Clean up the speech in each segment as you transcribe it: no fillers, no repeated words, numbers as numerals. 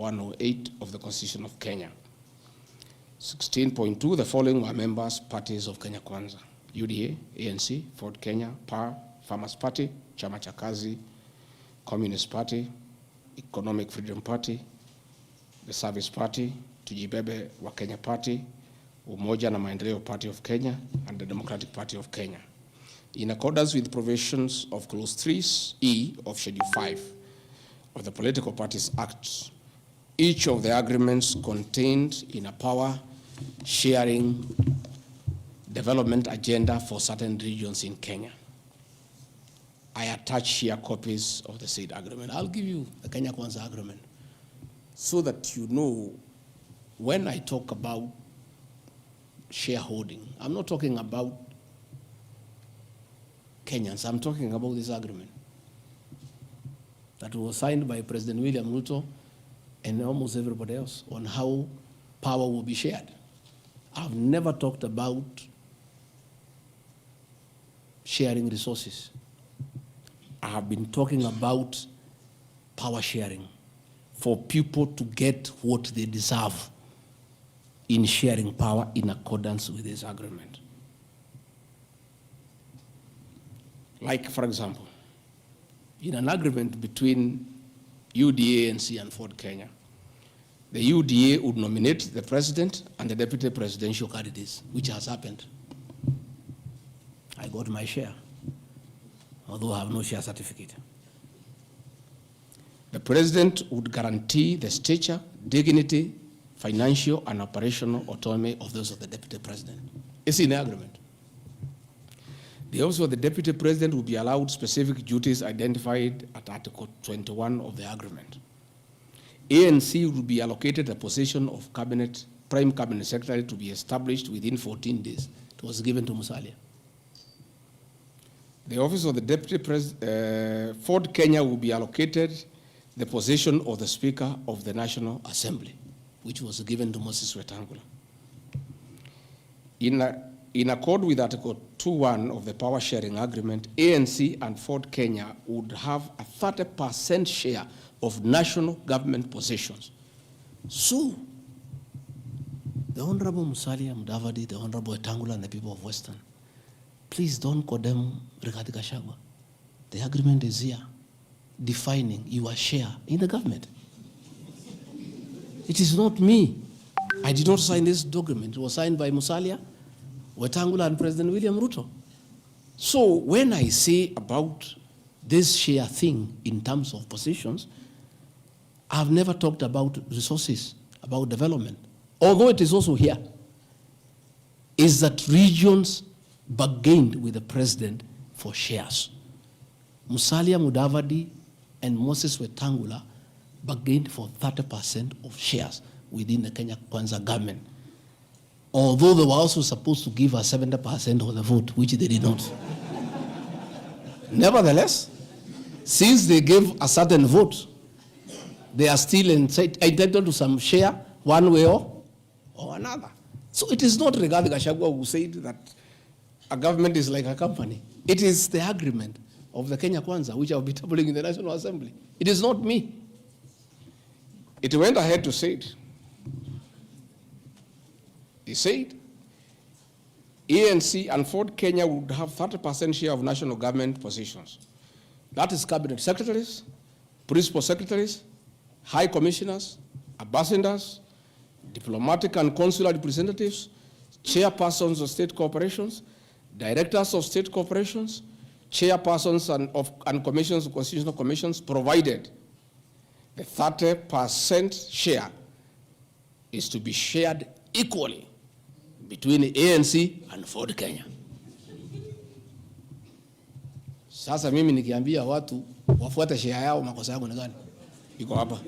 108 of the Constitution of Kenya. 16.2, the following were members, parties of Kenya Kwanza: UDA, ANC, Ford Kenya, PAR, Farmers Party, Chama cha Kazi, Communist Party, Economic Freedom Party, the Service Party, Tujibebe wa Kenya Party, Umoja na Maendeleo Party of Kenya, and the Democratic Party of Kenya. In accordance with provisions of Clause 3E of Schedule 5 of the Political Parties Act, each of the agreements contained in a power-sharing development agenda for certain regions in Kenya. I attach here copies of the said agreement. I'll give you the Kenya Kwanza agreement so that you know when I talk about shareholding, I'm not talking about Kenyans, I'm talking about this agreement that was signed by President William Ruto and almost everybody else on how power will be shared. I've never talked about sharing resources. I have been talking about power sharing for people to get what they deserve in sharing power in accordance with this agreement. Like, for example, in an agreement between UDA, ANC, and Ford Kenya, the UDA would nominate the president and the deputy presidential candidates, which has happened. I got my share, although I have no share certificate. The president would guarantee the stature, dignity, financial, and operational autonomy of those of the deputy president. It's in the agreement. The office of the deputy president will be allowed specific duties identified at Article 21 of the agreement. ANC will be allocated a position of prime cabinet secretary to be established within 14 days. It was given to Musalia. The office of the deputy president, Ford Kenya will be allocated the position of the Speaker of the Assembly, which was given to Moses Wetangula. In accord with Article 2.1 of the Power Sharing Agreement, ANC and Ford Kenya would have a 30% share of national government positions. So, the Honorable Musalia Mudavadi, the Honorable Wetangula, and the people of Western, please don't condemn Rigathi Gachagua. The agreement is here, defining your share in the government. It is not me. I did not sign this document. It was signed by Musalia, Wetangula, and President William Ruto. So when I say about this share thing in terms of positions, I've never talked about resources, about development. Although it is also here, is that regions bargained with the president for shares. Musalia Mudavadi and Moses Wetangula bargained for 30% of shares within the Kenya Kwanza government. Although they were also supposed to give us 70% of the vote, which they did not. Nevertheless, since they gave a certain vote, they are still entitled to some share one way or another. So it is not Rigathi Gachagua who said that a government is like a company. It is the agreement of the Kenya Kwanza, which I will be tabling in the National Assembly. It is not me. It went ahead to say it. He said, ANC and Ford Kenya would have 30% share of national government positions. That is cabinet secretaries, principal secretaries, high commissioners, ambassadors, diplomatic and consular representatives, chairpersons of state corporations, directors of state corporations, chairpersons and commissions of constitutional commissions, provided the 30% share is to be shared equally between the ANC and Ford Kenya. Sasa mimi nikiambia watu wafuate share yao, makosa yangu ni gani? Iko hapa.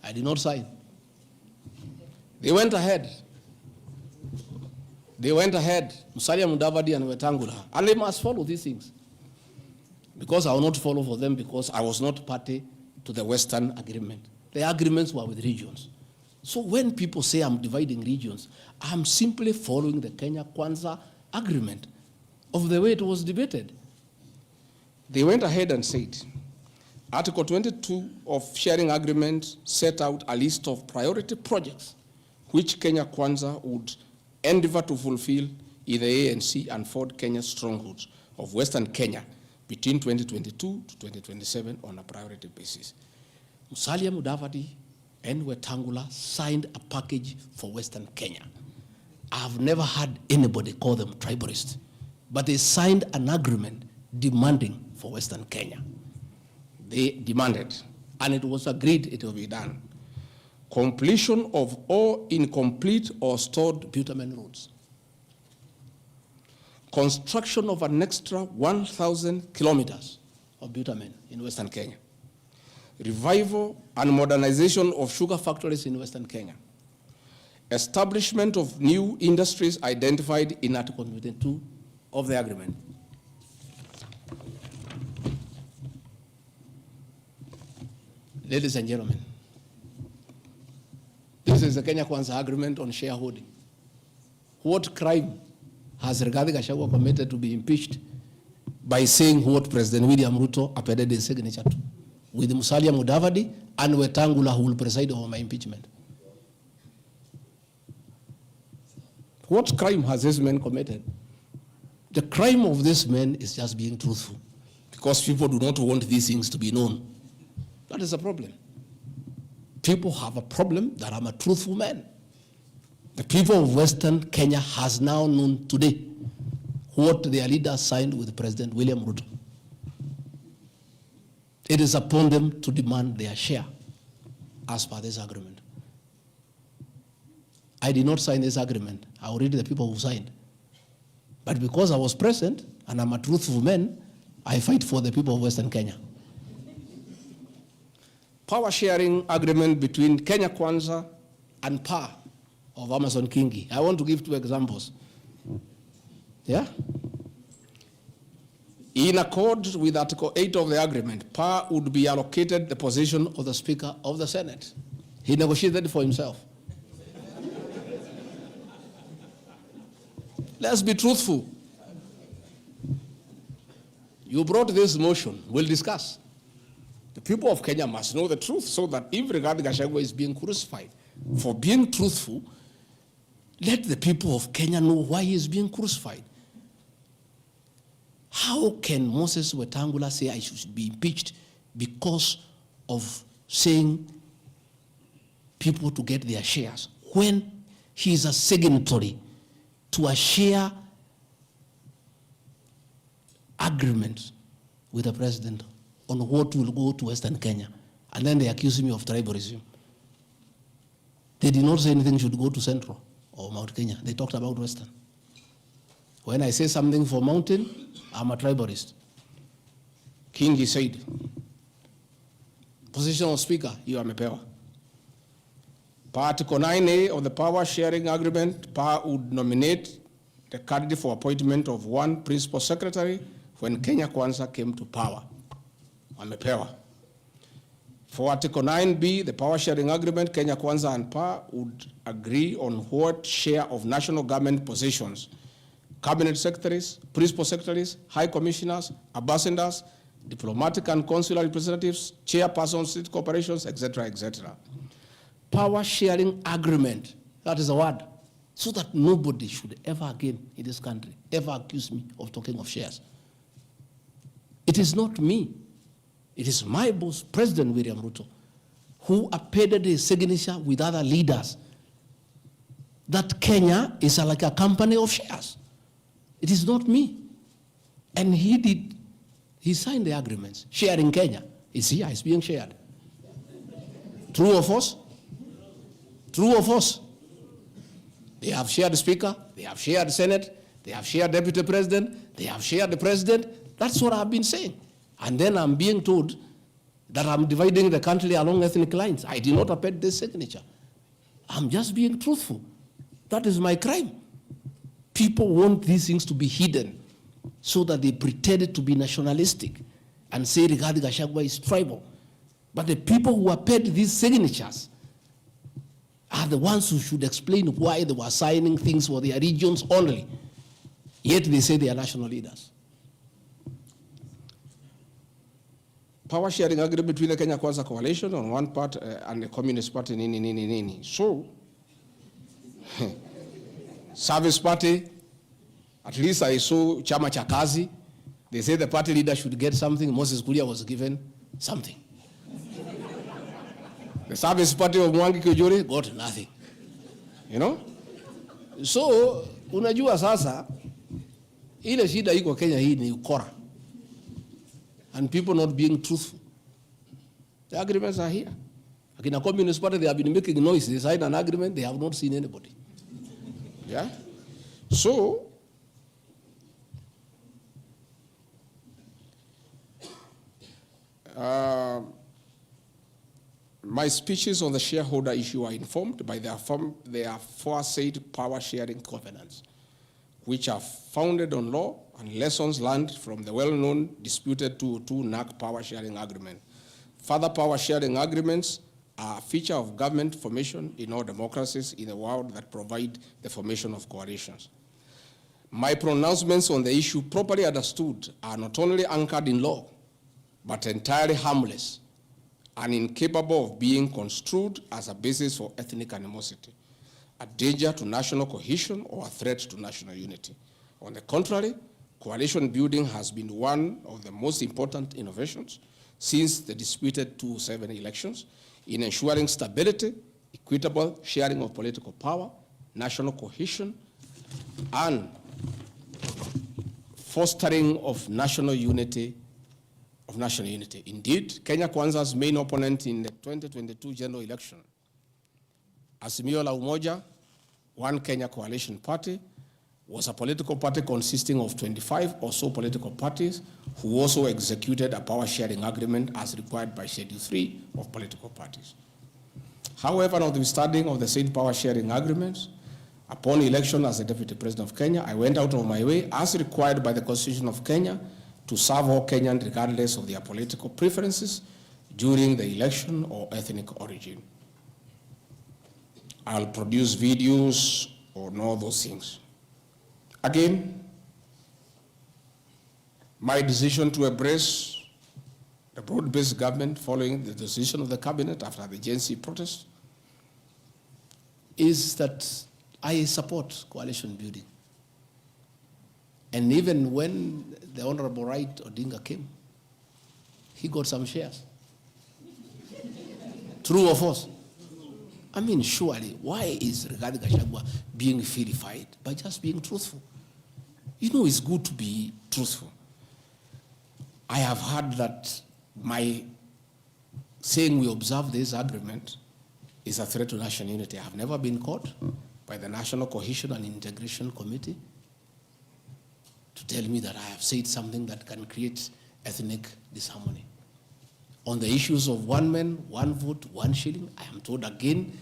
I did not sign. They went ahead. Musalia Mudavadi and Wetangula. And they must follow these things. Because I will not follow for them because I was not party to the Western agreement. The agreements were with regions. So when people say I'm dividing regions, I'm simply following the Kenya Kwanza agreement of the way it was debated. They went ahead and said Article 22 of sharing agreement set out a list of priority projects which Kenya Kwanza would endeavor to fulfill in the ANC and Ford Kenya strongholds of Western Kenya between 2022 to 2027 on a priority basis. Musalia Mudavadi and Wetangula signed a package for Western Kenya. I've never heard anybody call them tribalists, but they signed an agreement demanding for Western Kenya. They demanded, and it was agreed it will be done. Completion of all incomplete or stored bitumen roads. Construction of an extra 1,000 kilometers of bitumen in Western Kenya. Revival and modernization of sugar factories in Western Kenya. Establishment of new industries identified in Article 22 of the agreement. Ladies and gentlemen, this is the Kenya Kwanza agreement on shareholding. What crime has Rigathi Gachagua committed to be impeached by saying what President William Ruto appended his signature to, with Musalia Mudavadi and Wetangula, who will preside over my impeachment? What crime has this man committed? The crime of this man is just being truthful, because people do not want these things to be known. That is a problem. People have a problem that I'm a truthful man. The people of Western Kenya has now known today what their leaders signed with President William Ruto. It is upon them to demand their share as per this agreement. I did not sign this agreement. I will read the people who signed. But because I was present and I'm a truthful man, I fight for the people of Western Kenya. Power sharing agreement between Kenya Kwanza and PAR of Amason Kingi. I want to give two examples. Yeah? In accord with Article 8 of the agreement, PAR would be allocated the position of the Speaker of the Senate. He negotiated for himself. Let's be truthful. You brought this motion. We'll discuss. The people of Kenya must know the truth, so that if Rigathi Gachagua is being crucified for being truthful, let the people of Kenya know why he is being crucified. How can Moses Wetangula say I should be impeached because of saying people to get their shares, when he is a signatory to a share agreement with the president on what will go to Western Kenya? And then they accuse me of tribalism. They did not say anything should go to Central or Mount Kenya. They talked about Western. When I say something for Mountain, I'm a tribalist. Kingi said, position of Speaker, you are Mepewa. Article 9A of the Power Sharing Agreement, PAR would nominate the candidate for appointment of one principal secretary when Kenya Kwanza came to power. Amepewa. For Article 9B, the Power Sharing Agreement, Kenya Kwanza and PAR would agree on what share of national government positions, cabinet secretaries, principal secretaries, high commissioners, ambassadors, diplomatic and consular representatives, chairpersons, state corporations, etc., etc. Power sharing agreement, that is a word, so that nobody should ever again in this country ever accuse me of talking of shares. It is not me. It is my boss, President William Ruto, who appended his signature with other leaders that Kenya is like a company of shares. It is not me. And he signed the agreements. Sharing Kenya is here, it's being shared. True or false? True or false? They have shared the Speaker, they have shared the Senate, they have shared Deputy President, they have shared the President. That's what I've been saying. And then I'm being told that I'm dividing the country along ethnic lines. I did not append this signature. I'm just being truthful. That is my crime. People want these things to be hidden so that they pretend to be nationalistic and say Rigathi Gachagua is tribal. But the people who append these signatures are the ones who should explain why they were signing things for their regions only. Yet they say they are national leaders. power sharing agreement between the Kenya Kwanza coalition on one part and the Communist Party, nini. So, Service Party, at least I saw Chama cha Kazi. They say the party leader should get something. Moses Kuria was given something. The Service Party of Mwangi Kujuri got nothing. You know? So, unajua sasa, ile shida iko Kenya hii ni ukora. And people not being truthful. The agreements are here. Like in a Communist Party, they have been making noise. They signed an agreement, they have not seen anybody. Yeah? So, my speeches on the shareholder issue are informed by their aforesaid power sharing covenants, which are founded on law and lessons learned from the well-known disputed 202 NAC power sharing agreement. Further power sharing agreements are a feature of government formation in all democracies in the world that provide the formation of coalitions. My pronouncements on the issue, properly understood, are not only anchored in law, but entirely harmless and incapable of being construed as a basis for ethnic animosity, a danger to national cohesion, or a threat to national unity. On the contrary, coalition building has been one of the most important innovations since the disputed 2007 elections in ensuring stability, equitable sharing of political power, national cohesion, and fostering of national unity. Indeed, Kenya Kwanza's main opponent in the 2022 general election, Azimio la Umoja, One Kenya Coalition Party, was a political party consisting of 25 or so political parties who also executed a power sharing agreement as required by Schedule 3 of political parties. However, notwithstanding of the said power sharing agreements, upon election as the Deputy President of Kenya, I went out of my way, as required by the Constitution of Kenya, to serve all Kenyans regardless of their political preferences during the election or ethnic origin. I'll produce videos on all those things. Again, my decision to embrace the broad-based government following the decision of the cabinet after the Gen Z protest is that I support coalition building. And even when the Honorable Right Odinga came, he got some shares. True or false? I mean, surely, why is Rigathi Gachagua being vilified? By just being truthful. You know, it's good to be truthful. I have heard that my saying we observe this agreement is a threat to national unity. I have never been caught by the National Cohesion and Integration Committee to tell me that I have said something that can create ethnic disharmony. On the issues of one man, one vote, one shilling, I am told again